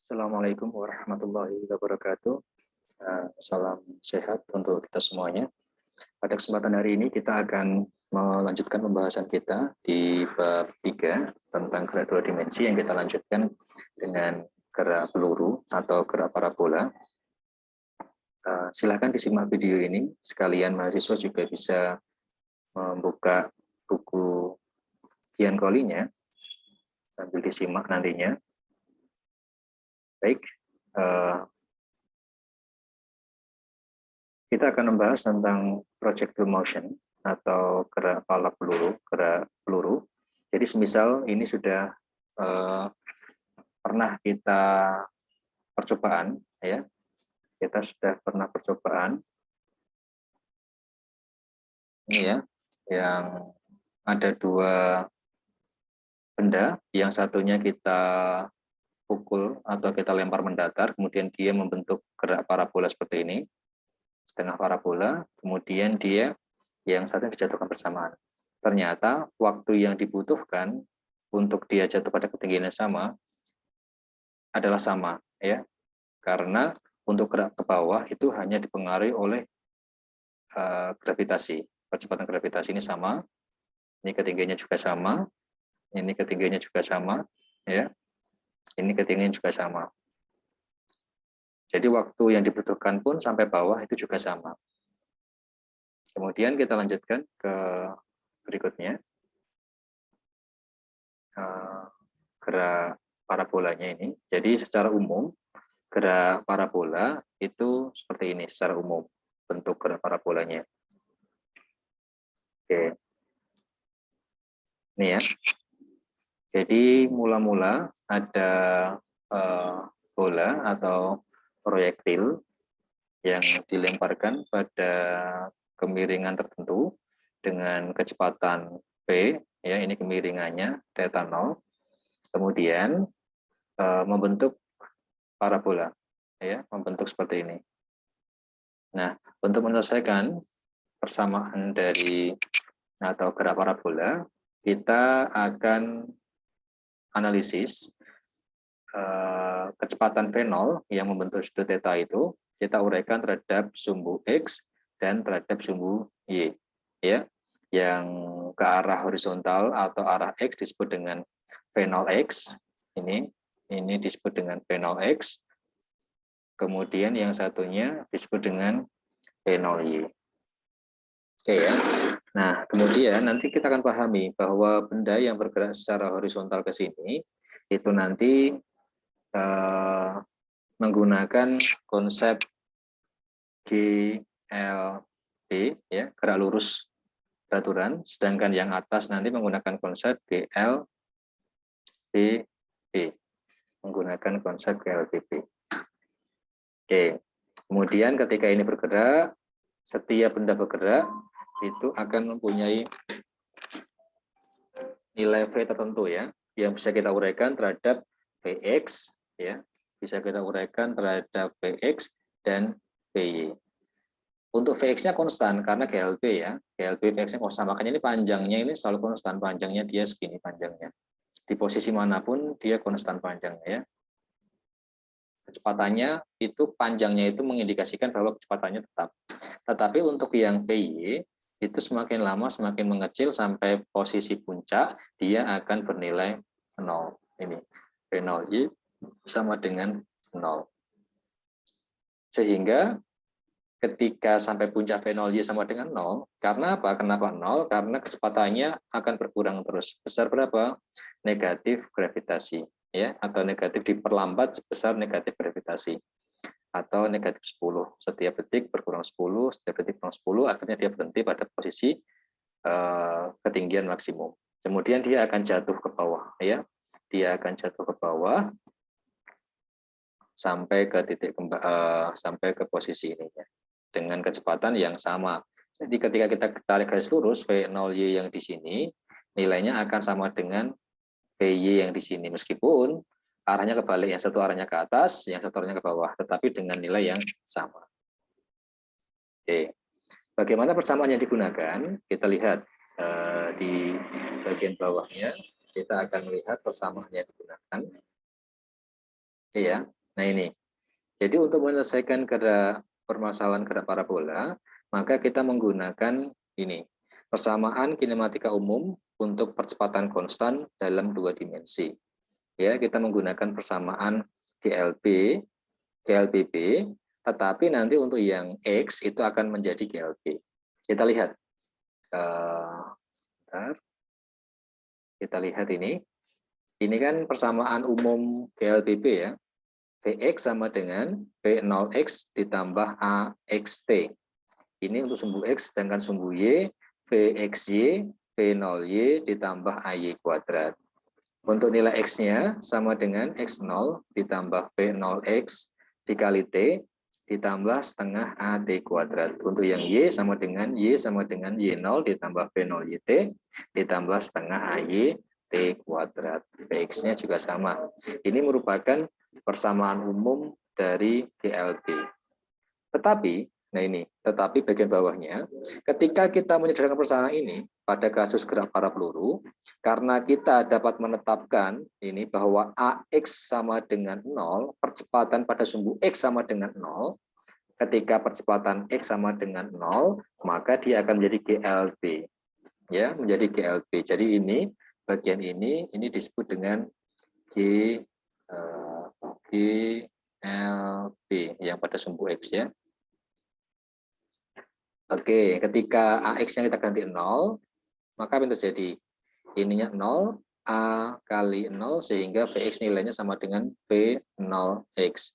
Assalamualaikum warahmatullahi wabarakatuh. Salam sehat untuk kita semuanya. Pada kesempatan hari ini kita akan melanjutkan pembahasan kita di bab 3 tentang gerak dua dimensi yang kita lanjutkan dengan gerak peluru atau gerak parabola. Silakan disimak video ini. Sekalian mahasiswa juga bisa membuka buku Giancolinya sambil disimak nantinya. Baik, kita akan membahas tentang projectile motion atau gerak pala peluru, gerak peluru. Jadi semisal ini sudah pernah kita percobaan, ya, kita sudah pernah percobaan. Ini ya, yang ada dua benda, yang satunya kita pukul atau kita lempar mendatar, kemudian dia membentuk gerak parabola seperti ini, setengah parabola, kemudian dia yang satunya dijatuhkan bersamaan. Ternyata waktu yang dibutuhkan untuk dia jatuh pada ketinggian yang sama adalah sama, ya, karena untuk gerak ke bawah itu hanya dipengaruhi oleh gravitasi. Percepatan gravitasi ini sama, ini ketinggiannya juga sama, ini ketinggiannya juga sama, ya. Ini ketinggian juga sama. Jadi waktu yang dibutuhkan pun sampai bawah itu juga sama. Kemudian kita lanjutkan ke berikutnya. Gerak parabolanya ini. Jadi secara umum, gerak parabola itu seperti ini secara umum, bentuk gerak parabolanya. Oke. Ini ya. Jadi mula-mula ada bola atau proyektil yang dilemparkan pada kemiringan tertentu dengan kecepatan v, ya, ini kemiringannya theta 0, kemudian membentuk parabola, ya, membentuk seperti ini. Nah, untuk menyelesaikan persamaan dari atau gerak parabola, kita akan analisis kecepatan V0 yang membentuk sudut theta itu kita uraikan terhadap sumbu X dan terhadap sumbu Y, ya, yang ke arah horizontal atau arah X disebut dengan V0X, ini disebut dengan V0X, kemudian yang satunya disebut dengan V0Y. Oke ya. Nah, kemudian nanti kita akan pahami bahwa benda yang bergerak secara horizontal ke sini itu nanti menggunakan konsep GLB, ya, gerak lurus beraturan, sedangkan yang atas nanti menggunakan konsep GLBB, menggunakan konsep GLBB. Oke. Kemudian ketika ini bergerak, setiap benda bergerak itu akan mempunyai nilai V tertentu, ya, yang bisa kita uraikan terhadap Vx, ya, bisa kita uraikan terhadap Vx dan Vy. Untuk Vx-nya konstan karena GLB, ya, GLB Vx-nya konstan, makanya ini panjangnya ini selalu konstan, panjangnya dia segini panjangnya. Di posisi manapun dia konstan panjangnya, ya. Kecepatannya itu, panjangnya itu mengindikasikan bahwa kecepatannya tetap. Tetapi untuk yang Vy itu semakin lama semakin mengecil sampai posisi puncak dia akan bernilai 0. Ini V0Y sama dengan 0. Sehingga ketika sampai puncak V0Y sama dengan 0, karena apa? Kenapa 0? Karena kecepatannya akan berkurang terus. Besar berapa? Negatif gravitasi, ya, atau negatif diperlambat sebesar negatif gravitasi, atau negatif 10. Setiap detik berkurang 10, setiap detik berkurang 10, akhirnya dia berhenti pada posisi ketinggian maksimum. Kemudian dia akan jatuh ke bawah, ya. Dia akan jatuh ke bawah sampai ke titik sampai ke posisi ini, ya, dengan kecepatan yang sama. Jadi ketika kita tarik garis lurus, V0Y yang di sini nilainya akan sama dengan VY yang di sini, meskipun arahnya kebalik, yang satu arahnya ke atas, yang satu arahnya ke bawah, tetapi dengan nilai yang sama. Oke, bagaimana persamaan yang digunakan? Kita lihat di bagian bawahnya, kita akan melihat persamaan yang digunakan. Oke ya, Nah ini. Jadi untuk menyelesaikan permasalahan gerak parabola, maka kita menggunakan ini. Persamaan kinematika umum untuk percepatan konstan dalam 2 dimensi. Ya, kita menggunakan persamaan GLB, GLBB, tetapi nanti untuk yang X itu akan menjadi GLB. Kita lihat. Kita lihat ini. Ini kan persamaan umum GLBB ya. Vx sama dengan V0x ditambah AXT. Ini untuk sumbu X, sedangkan sumbu Y, Vxy, V0y ditambah AY kuadrat. Untuk nilai X-nya sama dengan X0 ditambah V0x dikali T ditambah setengah AT kuadrat. Untuk yang Y sama dengan Y0 ditambah V0YT ditambah setengah AY T kuadrat. Vx-nya juga sama. Ini merupakan persamaan umum dari GLB. Tetapi bagian bawahnya, ketika kita menyederhanakan persamaan ini pada kasus gerak para peluru, karena kita dapat menetapkan ini bahwa AX sama dengan 0, percepatan pada sumbu X sama dengan 0, ketika percepatan X sama dengan 0, maka dia akan menjadi GLB. Ya, menjadi GLB. Jadi ini bagian ini disebut dengan GLB yang pada sumbu X ya. Oke, ketika AX-nya kita ganti 0, maka apa yang terjadi? Ininya 0, A kali 0, sehingga Vx nilainya sama dengan V0x.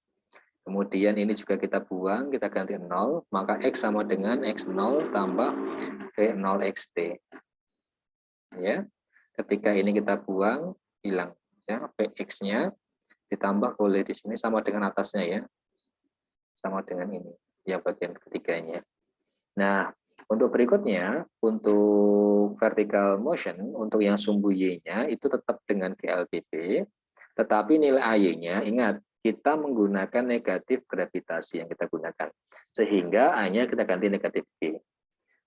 Kemudian ini juga kita buang, kita ganti 0, maka X sama dengan X0 tambah V0xt. Ya, ketika ini kita buang, hilang. Ya, Vx-nya ditambah oleh di sini sama dengan atasnya ya. Sama dengan ini, yang bagian ketiganya. Nah, untuk berikutnya, untuk vertical motion, untuk yang sumbu Y-nya itu tetap dengan GLBB, tetapi nilai AY-nya, ingat, kita menggunakan negatif gravitasi yang kita gunakan. Sehingga A-nya kita ganti negatif G.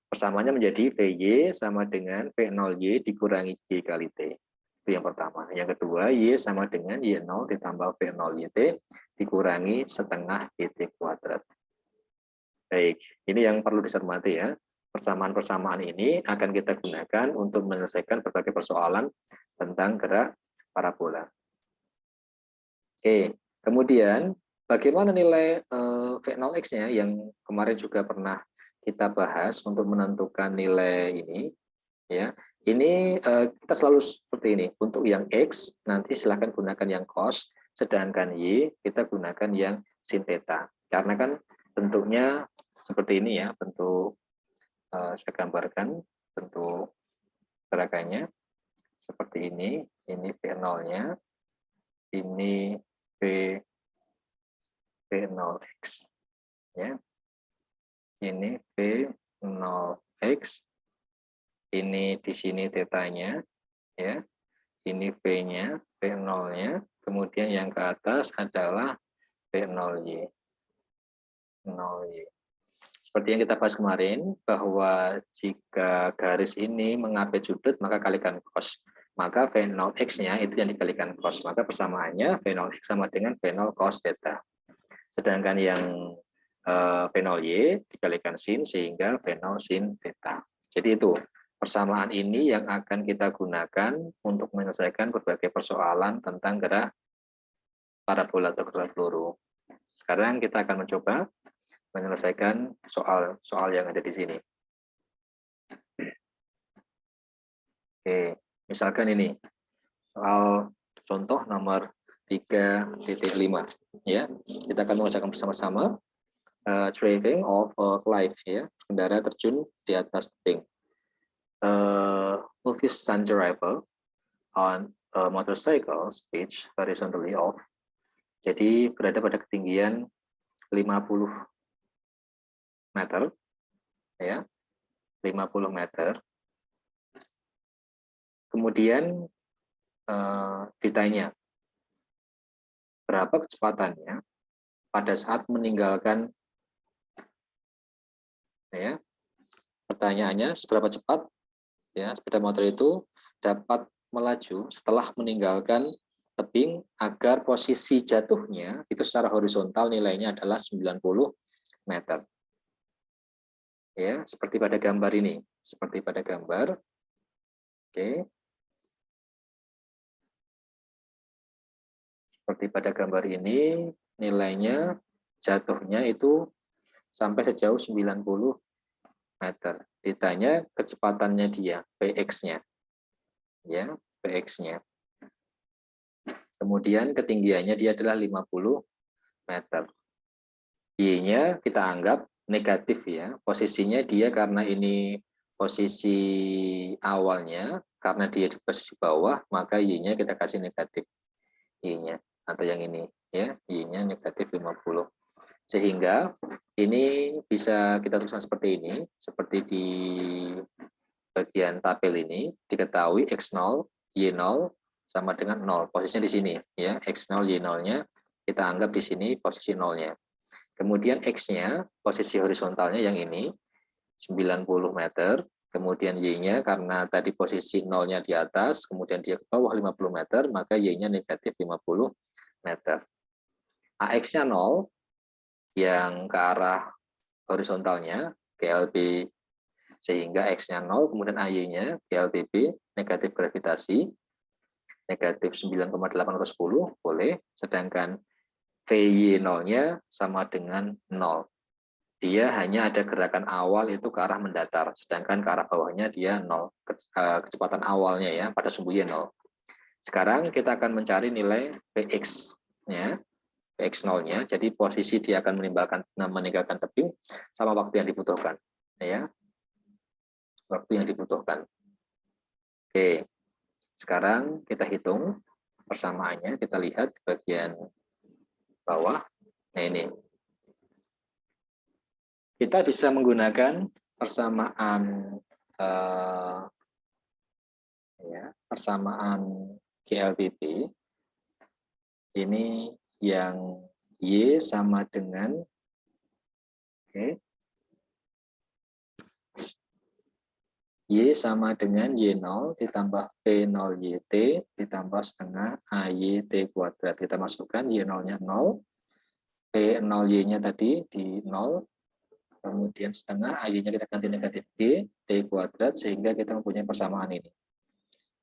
Persamaannya menjadi VY sama dengan V0Y dikurangi G kali T. Itu yang pertama. Yang kedua, Y sama dengan Y0 ditambah V0YT dikurangi setengah GT kuadrat. Baik, ini yang perlu dicermati ya. Persamaan-persamaan ini akan kita gunakan untuk menyelesaikan berbagai persoalan tentang gerak parabola. Oke, kemudian bagaimana nilai V0x-nya yang kemarin juga pernah kita bahas untuk menentukan nilai ini ya. Ini kita selalu seperti ini. Untuk yang X nanti silahkan gunakan yang cos, sedangkan Y kita gunakan yang sin theta. Karena kan bentuknya seperti ini ya, bentuk saya gambarkan bentuk gerakannya seperti ini V0-nya, ini V0x ya. Ini V0x, ini di sini tetanya ya. Ini V-nya, V0-nya, kemudian yang ke atas adalah V0y. 0y. Seperti yang kita bahas kemarin, bahwa jika garis ini mengapit sudut, maka kalikan cos. Maka V0x-nya itu yang dikalikan cos. Maka persamaannya V0x sama dengan V0 cos theta. Sedangkan yang V0y dikalikan sin, sehingga V0 sin theta. Jadi itu, persamaan ini yang akan kita gunakan untuk menyelesaikan berbagai persoalan tentang gerak parabola atau gerak peluru. Sekarang kita akan mencoba menyelesaikan soal yang ada di sini. Oke, misalkan ini soal contoh nomor 3.5 ya. Kita akan mengerjakan bersama-sama driving of a cliff ya, kendara terjun di atas tebing. Movies sun driver on a motorcycle speed horizontally off. Jadi berada pada ketinggian 50 meter ya, 50 meter. Kemudian ditanya berapa kecepatannya pada saat meninggalkan ya. Pertanyaannya seberapa cepat ya sepeda motor itu dapat melaju setelah meninggalkan tebing agar posisi jatuhnya itu secara horizontal nilainya adalah 90 meter. Ya, seperti pada gambar ini. Seperti pada gambar. Oke. Seperti pada gambar ini, nilainya jatuhnya itu sampai sejauh 90 meter. Ditanya kecepatannya dia, Px-nya. Ya, Px-nya. Kemudian ketinggiannya dia adalah 50 meter. Y-nya kita anggap negatif ya. Posisinya dia karena ini posisi awalnya, karena dia di posisi bawah, maka Y-nya kita kasih negatif. Y-nya atau yang ini ya, Y-nya negatif 50. Sehingga ini bisa kita tuliskan seperti ini, seperti di bagian tabel ini diketahui X0, Y0 sama dengan 0. Posisinya di sini ya, X0, Y0-nya kita anggap di sini posisi 0-nya. Kemudian X-nya, posisi horizontalnya yang ini 90 meter. Kemudian Y-nya karena tadi posisi 0-nya di atas, kemudian dia ke bawah 50 meter, maka Y-nya negatif 50 meter. AX-nya 0, yang ke arah horizontalnya, GLB, sehingga X-nya 0, kemudian AY-nya, GLBB, negatif gravitasi, negatif 9,8 atau 10, boleh, sedangkan VY0-nya sama dengan 0. Dia hanya ada gerakan awal itu ke arah mendatar, sedangkan ke arah bawahnya dia 0, kecepatan awalnya ya, pada sumbu Y 0. Sekarang kita akan mencari nilai Px-nya, Px0-nya, jadi posisi dia akan meninggalkan tebing sama waktu yang dibutuhkan. Ya, waktu yang dibutuhkan. Oke, sekarang kita hitung persamaannya, kita lihat di bagian bawah. Nah ini, kita bisa menggunakan persamaan persamaan GLBB. Ini yang Y sama dengan Y sama dengan Y0 ditambah P0YT ditambah setengah AYT kuadrat. Kita masukkan Y0-nya 0, P0Y-nya tadi di 0, kemudian setengah AY-nya kita ganti negatif G, T kuadrat, sehingga kita mempunyai persamaan ini.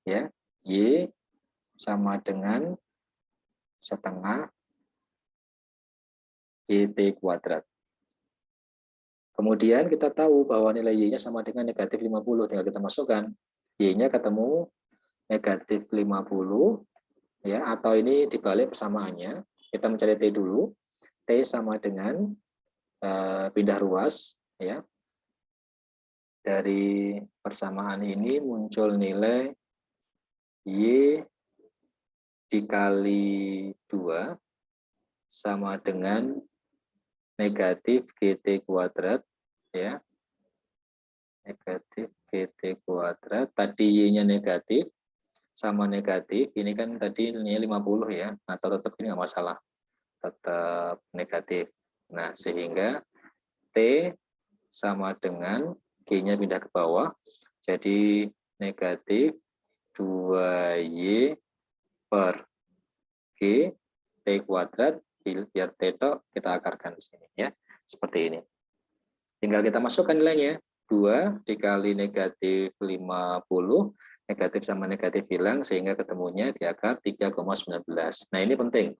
Ya, Y sama dengan setengah GT kuadrat. Kemudian kita tahu bahwa nilai Y-nya sama dengan negatif 50, tinggal kita masukkan. Y-nya ketemu negatif 50, ya, atau ini dibalik persamaannya. Kita mencari T dulu. T sama dengan pindah ruas, ya. Dari persamaan ini muncul nilai Y dikali 2 sama dengan negatif GT kuadrat, ya, negatif GT kuadrat. Tadi Y-nya negatif sama negatif, ini kan tadi nilainya 50 ya, atau tetap ini nggak masalah, tetap negatif. Nah, sehingga T sama dengan G-nya pindah ke bawah, jadi negatif 2Y per G T kuadrat, biar T kita akarkan di sini ya, seperti ini. Tinggal kita masukkan nilainya, 2 dikali negatif 50, negatif sama negatif hilang, sehingga ketemunya di akar 3,19. Nah ini penting.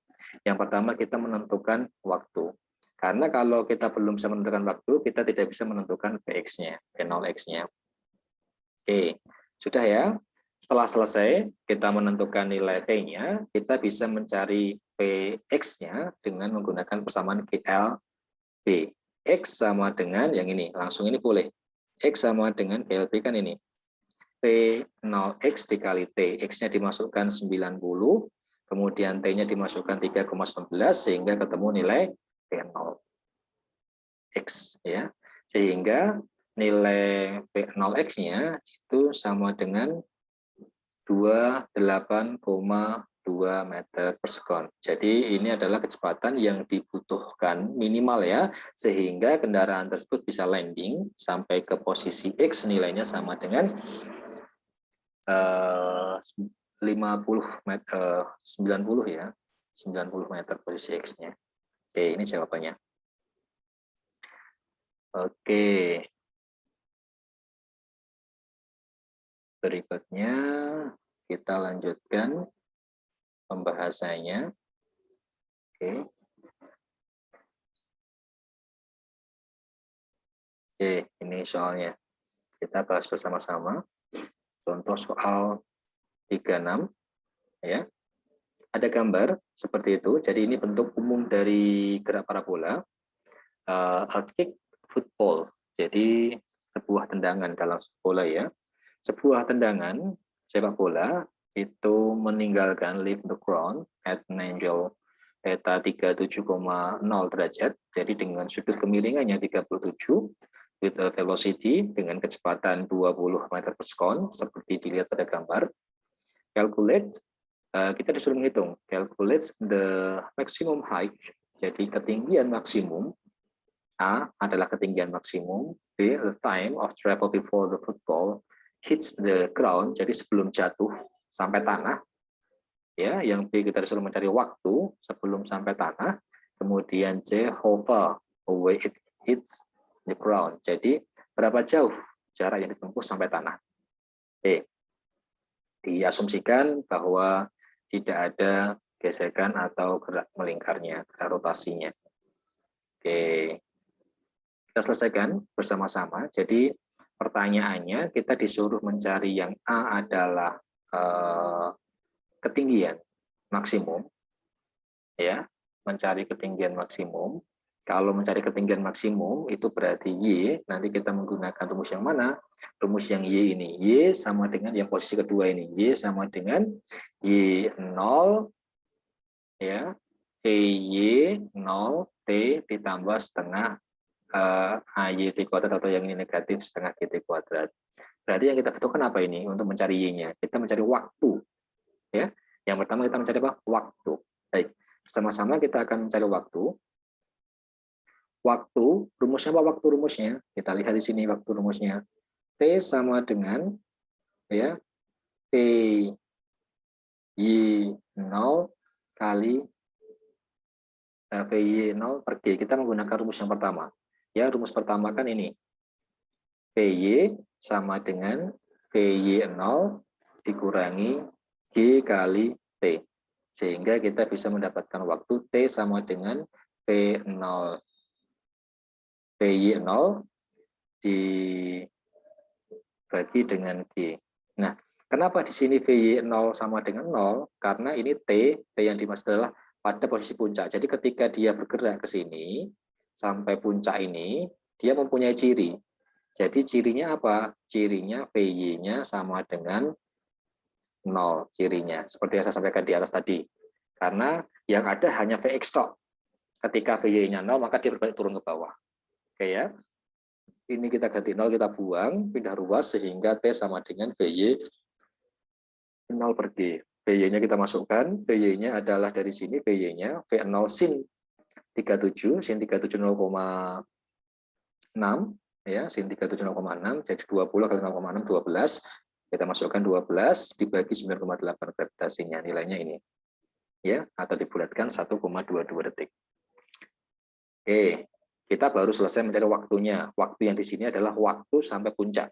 Yang pertama kita menentukan waktu. Karena kalau kita belum bisa menentukan waktu, kita tidak bisa menentukan Px-nya, P0x-nya. Oke, sudah ya. Setelah selesai, kita menentukan nilai T-nya, kita bisa mencari Px-nya dengan menggunakan persamaan GLB. X sama dengan yang ini, langsung ini boleh. X sama dengan GLB kan ini. P0x dikali T, X-nya dimasukkan 90, kemudian T-nya dimasukkan 3,19, sehingga ketemu nilai P0x. Ya. Sehingga nilai P0x-nya itu sama dengan 28,2 meter per sekon. Jadi ini adalah kecepatan yang dibutuhkan minimal ya, sehingga kendaraan tersebut bisa landing sampai ke posisi X, nilainya sama dengan meter, 90 ya. 90 meter posisi X-nya. Oke, ini jawabannya. Oke. Berikutnya kita lanjutkan pembahasannya. Oke. Oke, ini soalnya. Kita bahas bersama-sama. Contoh soal 36 ya. Ada gambar seperti itu. Jadi ini bentuk umum dari gerak parabola. A kick football. Jadi sebuah tendangan dalam sepak bola ya. Sebuah tendangan sepak bola itu meninggalkan leave the ground at an angle theta 37,0 derajat. Jadi dengan sudut kemiringannya 37 with a velocity dengan kecepatan 20 meter per second seperti dilihat pada gambar. Calculate, kita disuruh menghitung. Calculate the maximum height. Jadi ketinggian maksimum. A adalah ketinggian maksimum. B, the time of travel before the football hits the ground. Jadi sebelum jatuh sampai tanah. Ya, yang B kita disuruh mencari waktu sebelum sampai tanah. Kemudian C, how far away it hits the ground. Jadi berapa jauh jarak yang ditempuh sampai tanah. B. Diasumsikan bahwa tidak ada gesekan atau gerak melingkarnya, gerak rotasinya. Oke. Kita selesaikan bersama-sama. Jadi pertanyaannya kita disuruh mencari yang A adalah ketinggian maksimum, ya, mencari ketinggian maksimum. Kalau mencari ketinggian maksimum itu berarti Y, nanti kita menggunakan rumus yang mana? Rumus yang Y ini. Y sama dengan yang posisi kedua ini. Y sama dengan Y0 ya. PY 0 T ditambah setengah AYT kuadrat atau yang ini negatif setengah GT kuadrat. Berarti yang kita butuhkan apa ini untuk mencari Y-nya? Kita mencari waktu. Ya. Yang pertama kita mencari apa? Waktu. Baik. Sama-sama kita akan mencari waktu. Waktu, rumusnya apa waktu rumusnya? Kita lihat di sini waktu rumusnya. T sama dengan ya P Y 0 kali PY 0 per G. Kita menggunakan rumus yang pertama. Ya, rumus pertama kan ini. PY sama dengan PY 0 dikurangi G kali T. Sehingga kita bisa mendapatkan waktu T sama dengan P0 PY 0 dibagi dengan G. Nah, kenapa di sini PY 0 sama dengan 0? Karena ini T yang dimaksud adalah pada posisi puncak. Jadi ketika dia bergerak ke sini, sampai puncak ini, dia mempunyai ciri. Jadi cirinya apa? Cirinya PY-nya sama dengan 0 cirinya. Seperti yang saya sampaikan di atas tadi. Karena yang ada hanya Vx tok. Ketika PY-nya 0, maka dia berbalik turun ke bawah. Oke ya. Ini kita ganti 0, kita buang, pindah ruas sehingga T sama dengan PY 0 per G. PY-nya kita masukkan, PY-nya adalah dari sini, PY-nya V0 sin 37, sin 37 0,6, ya, sin 37 0,6, jadi 20 kali 0,6, 12. Kita masukkan 12, dibagi 9,8 gravitasinya, nilainya ini. Ya, atau dibulatkan 1,22 detik. Oke. Kita baru selesai mencari waktunya. Waktu yang di sini adalah waktu sampai puncak.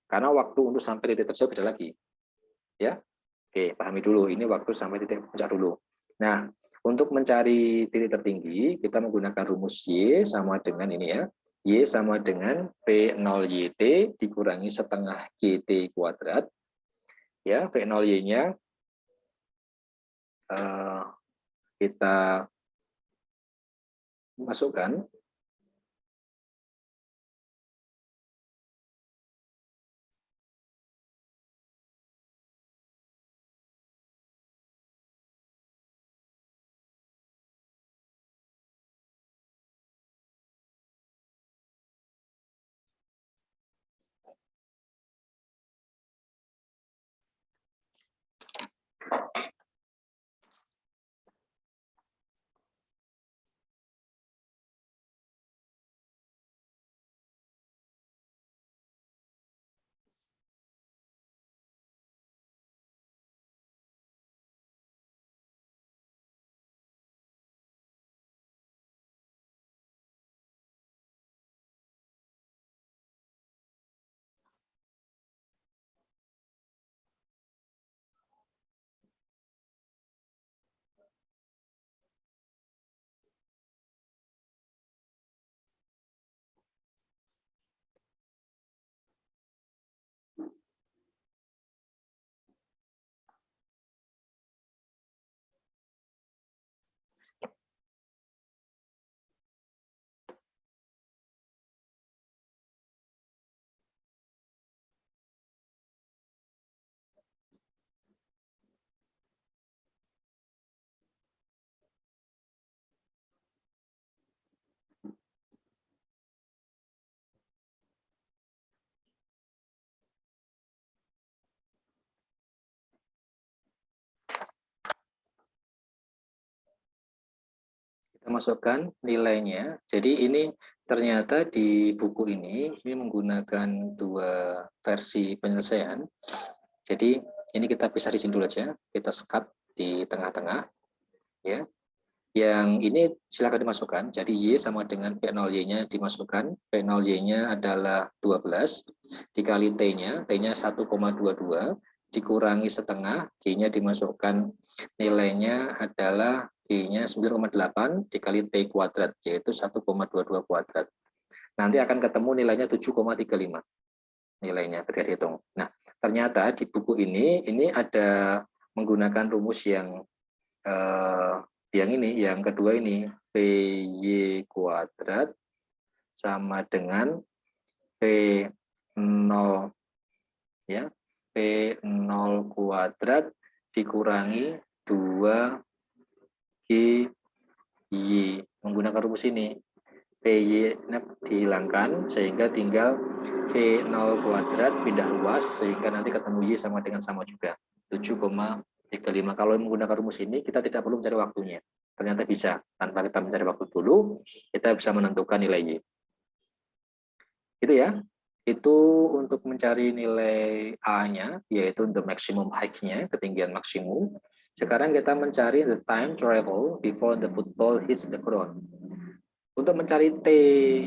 Karena waktu untuk sampai titik tersebut beda lagi. Ya. Oke, pahami dulu. Ini waktu sampai titik puncak dulu. Nah, untuk mencari titik tertinggi, kita menggunakan rumus Y sama dengan ini ya. Y sama dengan P0YT dikurangi setengah GT kuadrat. Ya, P0Y-nya kita masukkan. Kita masukkan nilainya. Jadi ini ternyata di buku ini menggunakan dua versi penyelesaian. Jadi ini kita pisah di sini dulu aja. Kita sekat di tengah-tengah. Ya. Yang ini silakan dimasukkan. Jadi Y sama dengan P0Y-nya dimasukkan. P0Y-nya adalah 12 dikali T-nya. T-nya 1,22 dikurangi setengah. G-nya dimasukkan. Nilainya adalah G-nya 9,8 dikali T kuadrat, yaitu 1,22 kuadrat. Nanti akan ketemu nilainya 7,35 nilainya ketika dihitung. Nah, ternyata di buku ini ada menggunakan rumus yang yang kedua ini, PY kuadrat sama dengan P0 ya, P0 kuadrat dikurangi 2 GY. Menggunakan rumus ini, PY dihilangkan sehingga tinggal P0 kuadrat pindah luas sehingga nanti ketemu Y sama dengan sama juga 7,35. Kalau menggunakan rumus ini kita tidak perlu mencari waktunya. Ternyata bisa, tanpa kita mencari waktu dulu, kita bisa menentukan nilai Y. Itu ya. Itu untuk mencari nilai A-nya, yaitu the maximum height-nya, ketinggian maksimum. Sekarang kita mencari the time travel before the football hits the ground. Untuk mencari T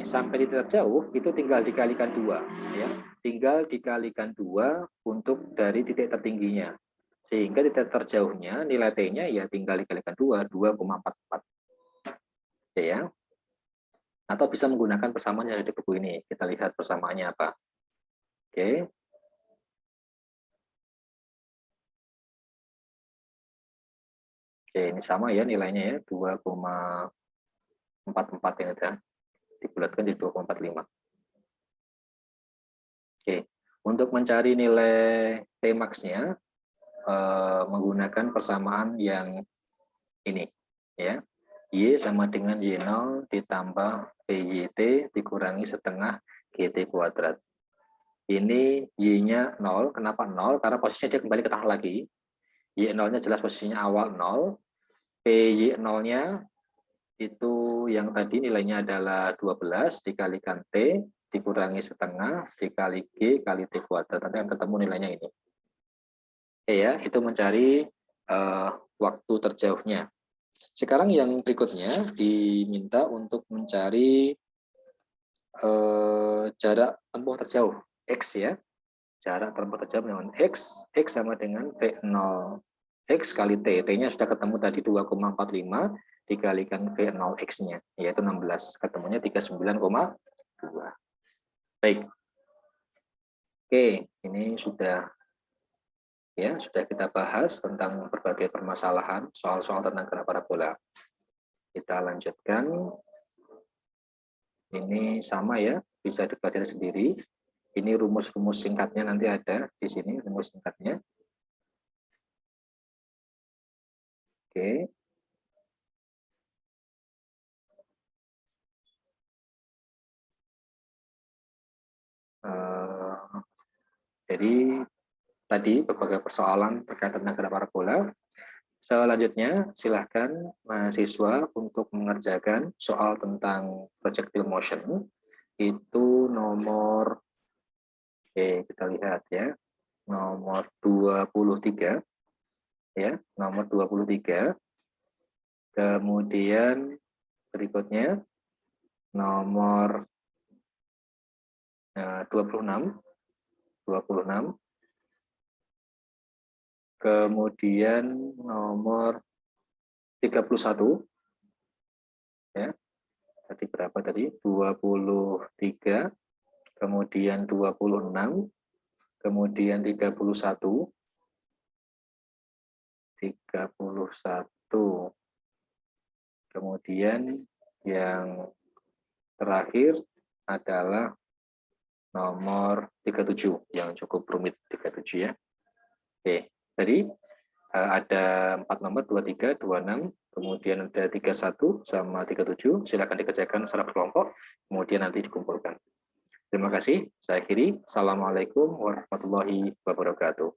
sampai titik terjauh, itu tinggal dikalikan 2. Ya. Tinggal dikalikan 2 untuk dari titik tertingginya. Sehingga titik terjauhnya, nilai T-nya ya tinggal dikalikan 2, 2,44. Oke ya. Atau bisa menggunakan persamaan yang ada di buku ini. Kita lihat persamaannya apa. Oke. Oke, ini sama ya nilainya ya, 2,44 ini ya. Dibulatkan jadi 2,45. Oke, untuk mencari nilai Tmax-nya menggunakan persamaan yang ini ya. Y sama dengan Y0 ditambah PYT dikurangi setengah GT kuadrat. Ini Y-nya 0. Kenapa 0? Karena posisinya dia kembali ke tengah lagi. Y0-nya jelas posisinya awal 0. PY0-nya itu yang tadi nilainya adalah 12 dikalikan T dikurangi setengah dikali G kali T kuadrat. Nanti akan ketemu nilainya ini. Oke ya, itu mencari waktu terjauhnya. Sekarang yang berikutnya diminta untuk mencari jarak tempuh terjauh X ya. Jarak tempuh terjauh dengan X sama dengan V0 X kali T. T-nya sudah ketemu tadi 2,45 dikalikan V0 X-nya, yaitu 16. Ketemunya 39,2. Baik. Oke, ini sudah kita bahas tentang berbagai permasalahan soal-soal tentang gerak parabola. Kita lanjutkan. Ini sama ya, bisa dipelajari sendiri. Ini rumus-rumus singkatnya nanti ada di sini, rumus singkatnya. Oke. Jadi tadi berbagai persoalan terkait tentang gerak parabola. Selanjutnya, silahkan mahasiswa untuk mengerjakan soal tentang projectile motion. Itu nomor, oke, kita lihat ya, nomor 23. Ya, nomor 23. Kemudian berikutnya, nomor 26. Kemudian nomor 31 ya. Tadi berapa tadi? 23, kemudian 26, kemudian 31, kemudian yang terakhir adalah nomor 37 yang cukup rumit, 37 ya. Oke, tadi ada 4 nomor, 23, 26, kemudian ada 31 sama 37. Silakan dikerjakan secara berkelompok, kemudian nanti dikumpulkan. Terima kasih. Saya akhiri. Assalamualaikum warahmatullahi wabarakatuh.